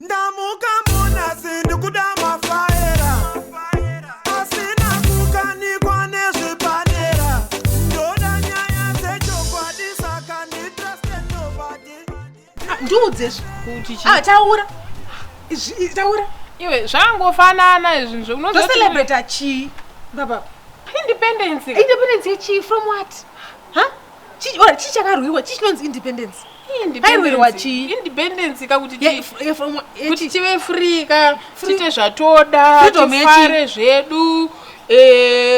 Ndamuka muna sindikuda mafaera asina kukanikwa nezvepadera ndoda nyaya dzechokwadi saka nditrust nobody. Ndiudzezve kuti taura iwe zvangofanana izvi zvocelebrate chi baba independence yechi from what chi chakarwiwa chi chinonzi independence pairwirwa chi independence kakuti kuti tive free ka tite zvatoda tifare zvedu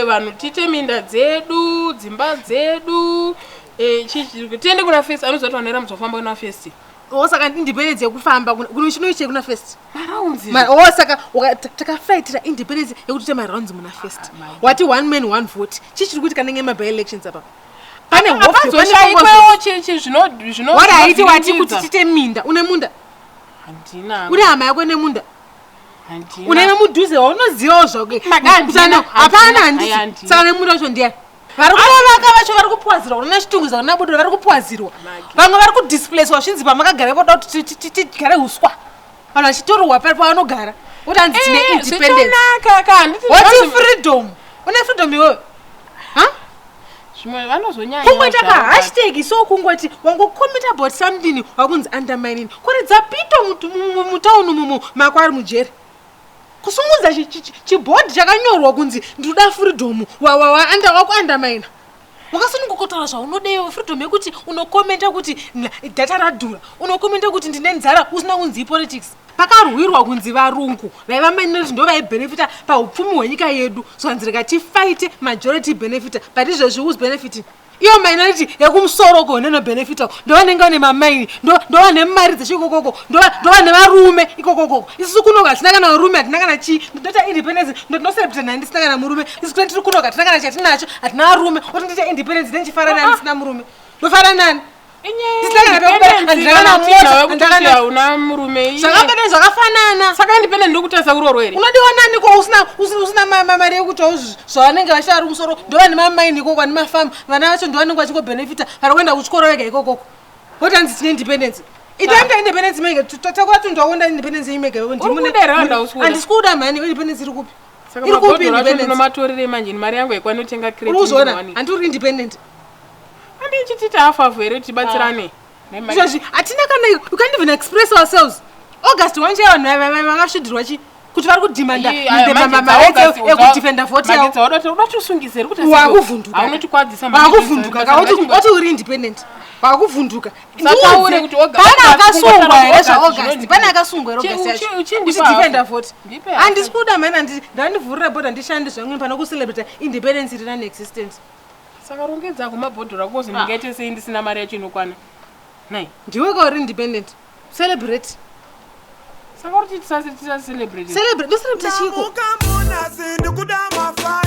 vanhu tite minda dzedu dzimba dzedu tiende kuna fest anozoti vanhu ramuzofamba kuna fest saka independence yekufamba kunoiche kuna fest marounds saka takafaitira independence yekuti marounds muna fest wati one man one vote chichiri kuti kanenge maby elections apa pane hofazoshaikwewo wadaiti wati kuti tite minda une munda une hama yako ine munda unaina mudhuze waunozivawo zvake hapana handisi saka nemunda wacho ndiani vari kuvaka vacho vari kupwazirwa kuna chitunguza kuna budo vari kupwazirwa vamwe vari kudisplacwa zvinzi pamakagara voda kuti tigare uswa vanhu vachitorwa pavanogara kuti hanzi tine independence wati freedom une freedom iweyo zvimwe vanozonyanya kungoti akahashtag so kungoti wangokomment about something wakunzi undermining kuridza pito mutauni mumo mako ari mujeri kusungudza chibhodhi chakanyorwa kunzi ndinoda freedom wakuandamaina wakasunungokotaura zvaunodeyo freedom yekuti unokomenta kuti data radhura unokomenta kuti ndine nzara usina kunzi ipolitics pakarwirwa kunzi varungu vaiva minority ndo vaibenefita paupfumi hwenyika yedu zvanzirika tifaite majority benefita but izvezvi who's benefiting iyo minority yekumusoro nenobenefita ndovanenge vane mamaini ndovane mari dzechikokoko ndovane varume ikokoko isusu kunoka hatina kana varume hatina kana chii ndota independence ndotinoserebta nhani ndisina kana murume isusu kuti tiri kunoka hatina kana chatinacho hatina varume oti ndita independence ndenchifara nani ndisina murume ndofara nani una murume zvakapene zvakafanana saka independent ndokutasa uroro here unodiwa nani ko usina mari yekuti zvavanenge vachivari musoro ndovane mamaini ikoko ane mafamu vana vacho ndovanenge vachikobenefita vari kuenda kuchikoro vega ikokoko oti hanzi tine independence itaita independence mege takura kuti ndaonda independence imege handisi kuda mani independence iri kupi iri kupi independence manje mari yangu yakwanotenga credit uzona handiri independent handichitita hafafu here tibatsirane izvozvi hatina kana you can't even express ourselves august wanche vanhu vakasvidirwa chi kuti vari kudhimanda ekudefenda voti yavowakuvhundukaoti uri independent wakuvhunduka pana akasungwa here zvaugust pana akasungwa here august yacho uchidefenda voti handisi kuda mani ndandivhurira bhodha ndishande zvamwe pana kucelebrata independence iri nani existence saka rongedza kumabhodhora kozi ndingaite sei ndisina mari yacho inokwana nai ndiwe kauri independent celebrate saka kuti tisacelebrate chiko Ndamuka muna sindikuda mafaera